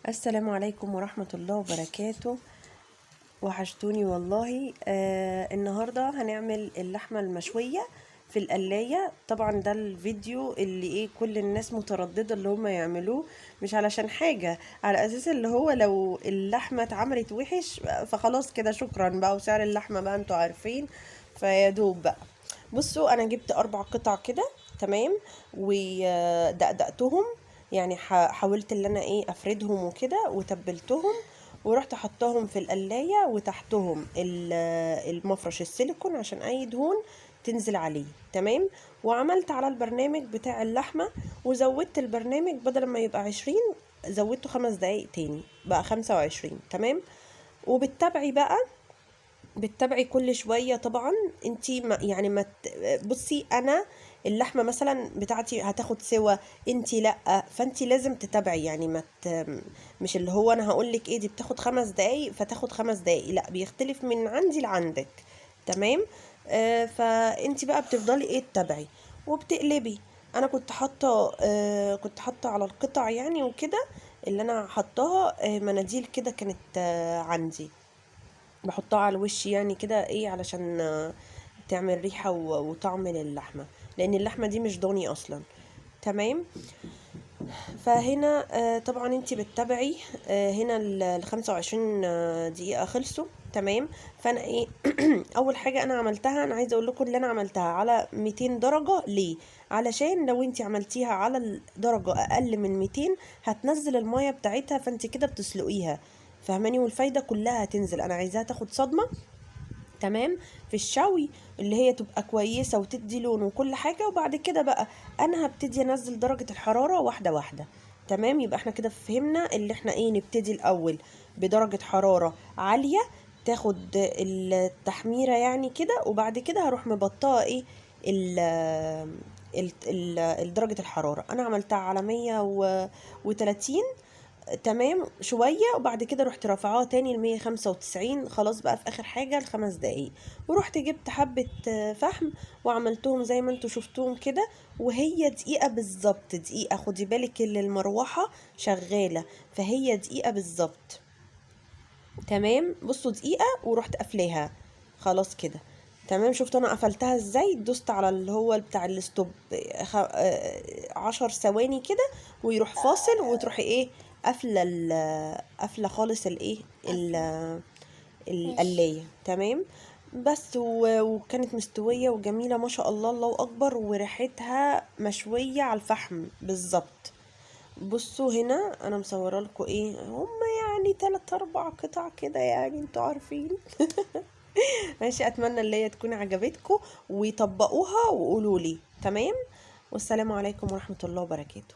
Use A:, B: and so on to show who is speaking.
A: السلام عليكم ورحمة الله وبركاته. وحشتوني والله. النهاردة هنعمل اللحمة المشوية في القلاية. طبعا ده الفيديو اللي كل الناس مترددة اللي هم يعملوه، مش علشان حاجة، على اساس اللي هو لو اللحمة اتعملت وحش فخلاص كده شكرا بقى، وسعر اللحمة بقى انتوا عارفين، فيدوب بقى. بصوا انا جبت 4 قطع كده، تمام، ودقدقتهم، يعني حاولت ان انا افردهم وكده وتبلتهم، ورحت حطاهم في القلاية وتحتهم المفرش السيليكون عشان اي دهون تنزل عليه، تمام. وعملت على البرنامج بتاع اللحمة، وزودت البرنامج بدل ما يبقى 20 زودته 5 دقايق تاني بقى 25، تمام. وبتتابعي بقى، بتتابعي كل شويه طبعا. انتي ما بصي، انا اللحمه مثلا بتاعتي هتاخد سوا، انتي لا، فانتي لازم تتابعي، يعني مش اللي هو انا هقولك دي بتاخد 5 دقايق فتاخد 5 دقايق، لا، بيختلف من عندي لعندك، تمام. فانتي بقى بتفضلي تتابعي وبتقلبي. انا كنت حاطه على القطع يعني وكده، اللي انا حطاها مناديل كده كانت عندي، بحطها على الوش يعني كده علشان تعمل ريحة وطعم للحمة، لان اللحمة دي مش ضاني اصلا، تمام. فهنا طبعا انتي بتتابعي. هنا ال 25 دقيقة خلصوا، تمام. فانا اول حاجة انا عملتها، انا عايزة اقول لكم اللي انا عملتها على 200 درجة ليه، علشان لو انتي عملتيها على الدرجة اقل من 200 هتنزل المية بتاعتها، فانتي كده بتسلقيها، فهماني، والفايدة كلها هتنزل. انا عايزاها تاخد صدمة، تمام، في الشوي، اللي هي تبقى كويسة وتدي لون وكل حاجة. وبعد كده بقى انا هبتدي انزل درجة الحرارة واحدة واحدة، تمام. يبقى احنا كده فهمنا اللي احنا نبتدي الاول بدرجة حرارة عالية تاخد التحميرة يعني كده، وبعد كده هروح مبطئة درجة الحرارة. انا عملتها على 130، تمام، شوية، وبعد كده رحت رافعاها تاني ل195. خلاص بقى في اخر حاجة ال5 دقايق، ورحت جبت حبة فحم وعملتهم زي ما انتوا شفتوهم كده، وهي دقيقة بالظبط، دقيقة، خدي بالك ان المروحة شغالة، فهي دقيقة بالظبط، تمام. بصوا دقيقة ورحت قافلاها، خلاص كده، تمام. شفت انا قفلتها ازاي؟ دوست على اللي هو بتاع الستوب 10 ثواني كده، ويروح فاصل، وتروحي قافله قافله خالص القلايه، تمام. بس وكانت مستويه وجميله ما شاء الله، الله اكبر، وريحتها مشويه على الفحم بالظبط. بصوا هنا انا مصوره لكم هما يعني 3 4 قطع كده، يعني انتوا عارفين. ماشي، اتمنى اللي هي تكون عجبتكم ويطبقوها وقولوا لي، تمام. والسلام عليكم ورحمة الله وبركاته.